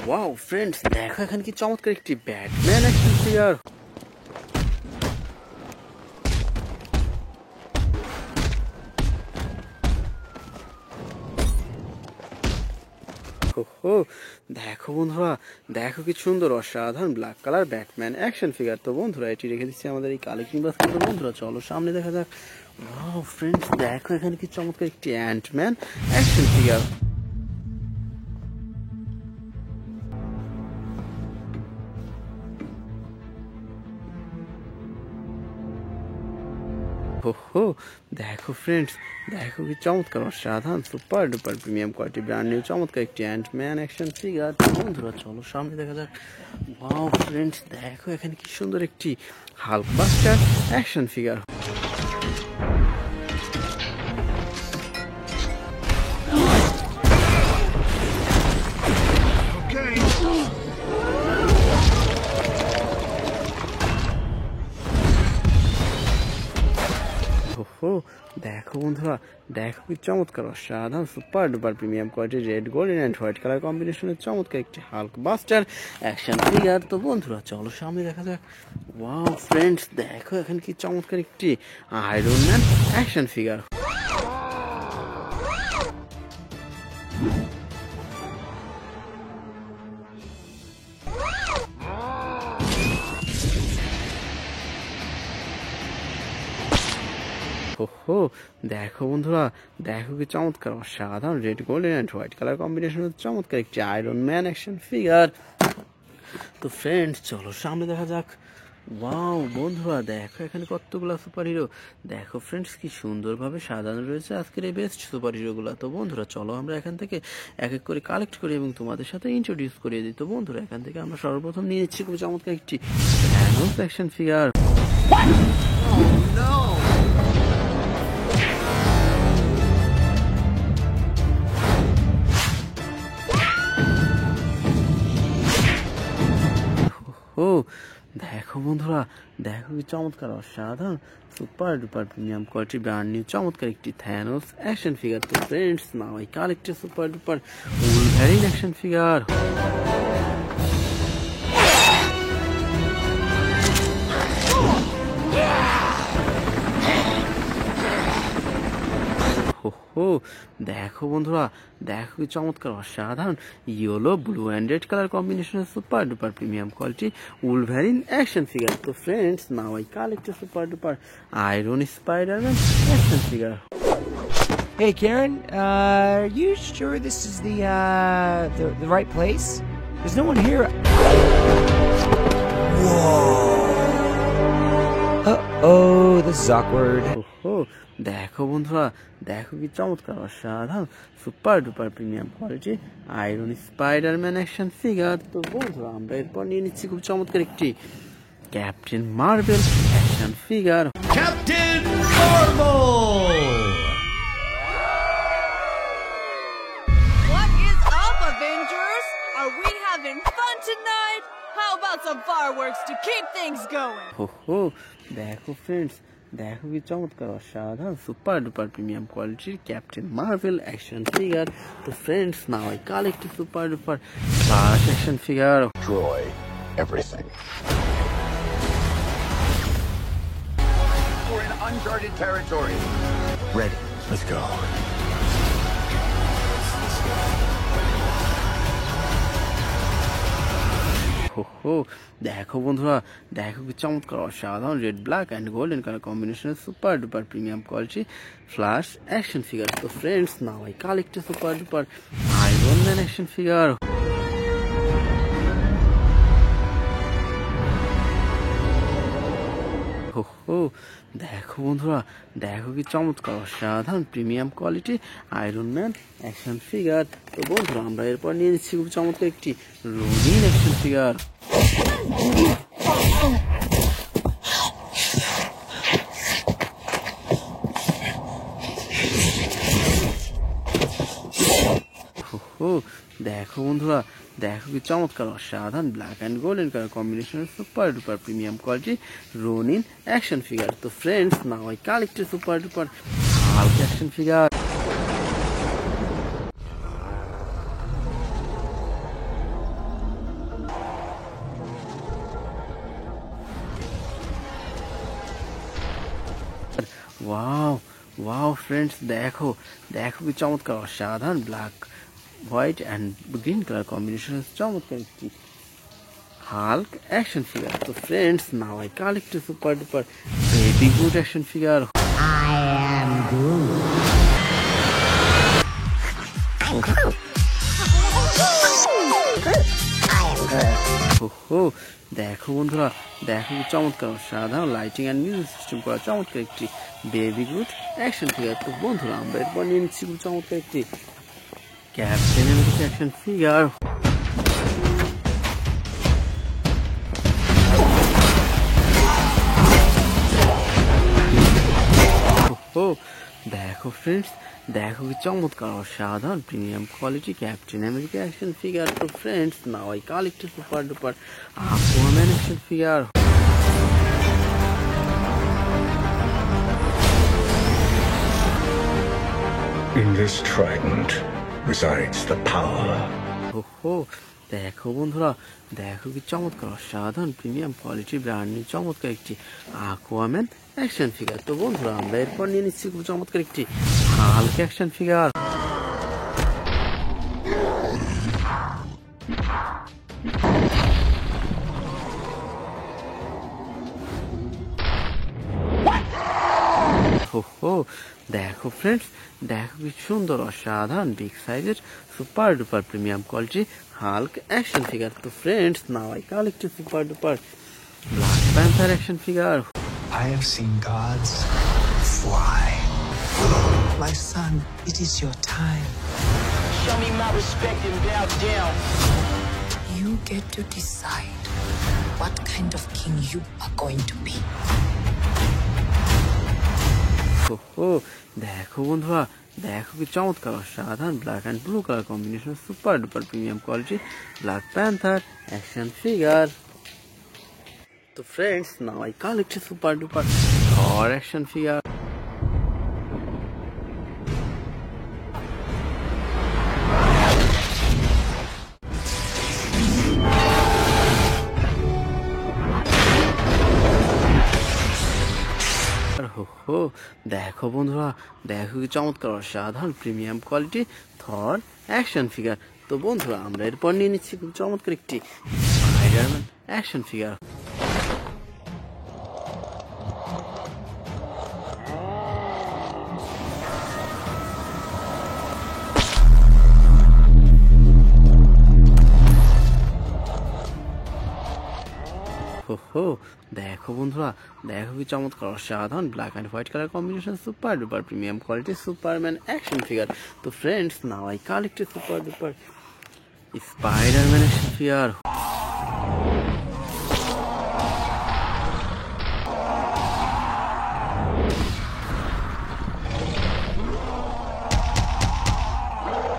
Wow friends, দেখো এখানে কি চমৎকার একটি ব্যাটম্যান অ্যাকশন ফিগার। ওহো, দেখো বন্ধুরা, দেখো কি সুন্দর অসাধারণ black colour Batman action figure. তো বন্ধুরা এটি রেখে দিচ্ছি আমাদের এই কালেকশন বাস্কেটে। বন্ধুরা চলো সামনে দেখা যাক। ওয়াও ফ্রেন্ডস, দেখো এখানে কি চমৎকার একটি অ্যান্টম্যান অ্যাকশন ফিগার। ওহো, দেখো ফ্রেন্ডস, দেখো কি চমৎকার অসাধারণ super duper premium quality brand new চমৎকার একটি অ্যান্টম্যান অ্যাকশন ফিগার। বন্ধুরা চলো সামনে দেখা যাক। ওয়াও ফ্রেন্ডস, দেখো এখানে কি সুন্দর একটি হাল্কবাস্টার অ্যাকশন ফিগার। ওহো, দেখো বন্ধুরা, দেখো কি চমৎকার অসাধারণ super duper premium quality red golden and white colour কম্বিনেশনের চমৎকার একটি হাল্ক বাস্টার অ্যাকশন ফিগার। তো বন্ধুরা চলো সামনে দেখা যাক। ওয়াও ফ্রেন্ডস, দেখো এখানে কি চমৎকার একটি আয়রন ম্যান অ্যাকশন ফিগার। ওহো, দেখো বন্ধুরা, দেখো কি চমৎকার অসাধারণ red golden and white colour কম্বিনেশনের চমৎকার একটি আয়রন ম্যান অ্যাকশন ফিগার। তো ফ্রেন্ডস চলো সামনে দেখা যাক। ওয়াও বন্ধুরা, দেখো এখানে কতগুলো সুপার হিরো। দেখো ফ্রেন্ডস কি সুন্দরভাবে সাজানো রয়েছে আজকের এই বেস্ট সুপার হিরোগুলো। তো বন্ধুরা চলো আমরা এখান থেকে এক এক করে কালেক্ট করি এবং তোমাদের সাথে ইন্ট্রোডিউস করিয়ে দিই। তো বন্ধুরা এখান থেকে আমরা সর্বপ্রথম নিয়ে নিচ্ছি খুব চমৎকার একটি থ্যানোস অ্যাকশন ফিগার। ও দেখো বন্ধুরা, দেখো কি চমৎকার অসাধারণ super duper premium quality brand new চমৎকার একটি থ্যানোস অ্যাকশন ফিগার। তো friends now I collected super duper Wolverine action figure. ওহো, দেখো বন্ধুরা, দেখো কি চমৎকার অসাধারণ yellow blue and red colour কম্বিনেশনের super duper premium quality Wolverine action figure. তো friends now I collected super duper Iron Spiderman action figure. Hey Karen, are you sure this is the right place? There's no one here. Whoa. Uh-oh, this is awkward. ওহো, দেখো বন্ধুরা, দেখো কি চমৎকার অসাধারণ super duper premium quality iron Spiderman action figure. তো বন্ধুরা আমরা এরপর নিয়ে নিচ্ছি খুব চমৎকার একটি captain Marvel action figure. Captain Marvel! What is up, Avengers? Are we having fun tonight? How about some fireworks to keep things going? ওহো, দেখো ফ্রেন্ডস, দেখো কি চমৎকার অসাধারণ সুপার ডুপার প্রিমিয়াম কোয়ালিটির ক্যাপ্টেন মার্ভেল অ্যাকশন ফিগার। তো friends now I collected super duper flash action figure. Destroy everything. We're in uncharted territory. Ready. Let's go. ওহো, দেখো বন্ধুরা, দেখো কি চমৎকার অসাধারণ red black and golden colour কম্বিনেশনের super duper premium quality Flash action figure. তো friends now I collected super duper Iron Man action figure. ওহো, দেখো বন্ধুরা, দেখো কি চমৎকার অসাধারণ premium quality Iron Man action figure. তো বন্ধুরা আমরা এরপর নিয়ে নিচ্ছি খুব চমৎকার একটি রোনিন অ্যাকশন ফিগার। ওহো, দেখো বন্ধুরা, দেখো কি চমৎকার অসাধারণ ব্ল্যাক অ্যান্ড গোল্ডেন কালার কম্বিনেশনের super duper premium quality Ronin action figure. তো friends now I collected super duper Hulk action figure. Wow wow friends, দেখো দেখো কি চমৎকার অসাধারণ black white and green colour combination, চমৎকার একটি হাল্ক অ্যাকশন ফিগার। তো friends, now I collect a super duper baby Groot action figure. ওহো, দেখো বন্ধুরা, দেখো কি চমৎকার সাধারণ লাইটিং অ্যান্ড মিউজিক সিস্টেম করা চমৎকার একটি বেবি গ্রুট অ্যাকশন ফিগার। তো বন্ধুরা, আমরা এরপর নিয়ে নিচ্ছি খুব চমৎকার একটি ক্যাপ্টেন আমেরিকা অ্যাকশন ফিগার। ওহো, দেখো ফ্রেন্ডস, দেখো কি চমৎকার অসাধারণ premium quality Captain America action figure. তো friends, now I collect a super duper Aquaman action figure. In this trident resides the power. ওহো, দেখো বন্ধুরা, দেখো কি চমৎকার অসাধারণ প্রিমিয়াম কোয়ালিটি ব্র্যান্ড নিউ চমৎকার একটি Aquaman অ্যাকশন ফিগার। তো বন্ধুরা, আমরা এরপর নিয়ে নিচ্ছি খুব চমৎকার একটি হাল্ক অ্যাকশন ফিগার। ওহো, দেখো ফ্রেন্ডস, দেখো কি সুন্দর অসাধারণ বিগ সাইজের super duper premium quality Hulk action figure. তো friends, now I collect a super duper Black Panther action figure. I have seen gods fly. My son, it is your time. Show me my respect and bow down. You get to decide what kind of king you are going to be. ওহো, দেখো বন্ধুরা, দেখো কি চমৎকার অসাধারণ black and blue colour combination super duper premium quality Black Panther action figure. তো friends, now I collect a super duper Thor action figure. ওহো, দেখো বন্ধুরা, দেখো কি চমৎকার অসাধারণ প্রিমিয়াম কোয়ালিটি থর অ্যাকশন ফিগার। তো বন্ধুরা, আমরা এরপর নিয়ে নিচ্ছি খুব চমৎকার একটি স্পাইডারম্যান অ্যাকশন ফিগার। ওহো, দেখো বন্ধুরা, দেখো কি চমৎকার অসাধারণ black and white colour combination super duper premium quality Superman action figure. তো friends, now I collect a super duper Spiderman action figure.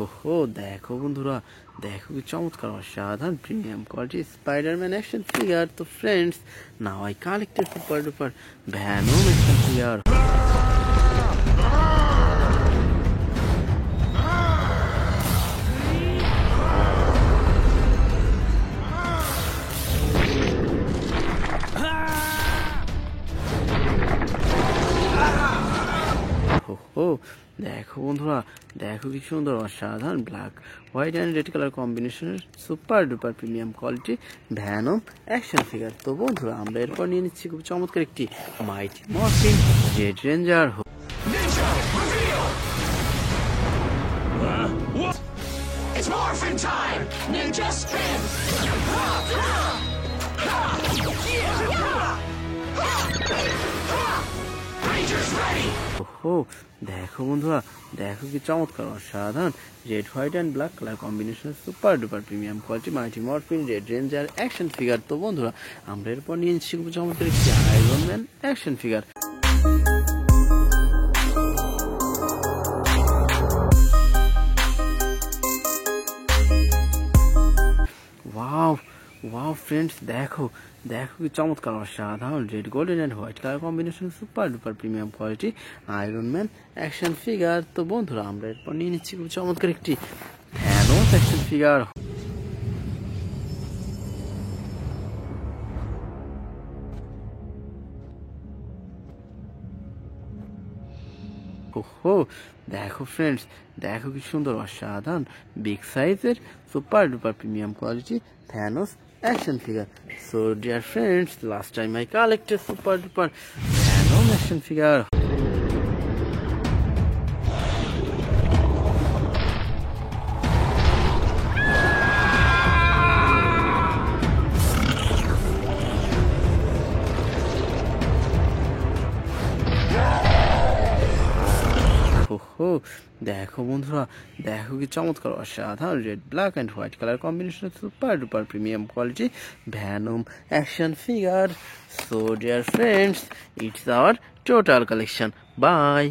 ওহো, দেখো বন্ধুরা, দেখো কি চমৎকার অসাধারণ premium quality Spiderman action figure. তো friends, now I collect a super duper Venom action figure. ওহো, দেখো বন্ধুরা, দেখো কি সুন্দর অসাধারণ black white and red colour কম্বিনেশনের super duper premium quality Venom action figure. তো বন্ধুরা, আমরা এরপর নিয়ে নিচ্ছি খুব চমৎকার একটি Mighty Morphin Red Ranger. It's morphin' time! Ninja strength! Rangers ready! ওহো, দেখো বন্ধুরা, দেখো কি চমৎকার অসাধারণ red white and black colour combination super duper premium quality Mighty Morphin Red Ranger action figure. তো বন্ধুরা, আমরা এরপর নিয়ে নিচ্ছি খুব চমৎকার একটি Iron Man action figure. Wow wow friends, দেখো দেখো কি চমৎকার অসাধারণ red golden and white colour combination super duper premium quality Iron Man action figure. তো বন্ধুরা, আমরা এরপর নিয়ে নিচ্ছি খুব চমৎকার একটি থ্যানোস অ্যাকশন ফিগার। ওহো দেখো ফ্রেন্ডস, দেখো কি সুন্দর অসাধারণ বিগ সাইজের super duper premium quality Thanos action figure. So dear friends, last time I collected super duper Thanos action figure. ওহো দেখো বন্ধুরা, দেখো কি চমৎকার অসাধারণ red black and white colour combination super duper premium quality Venom action figure. So dear friends, it's our total collection. By.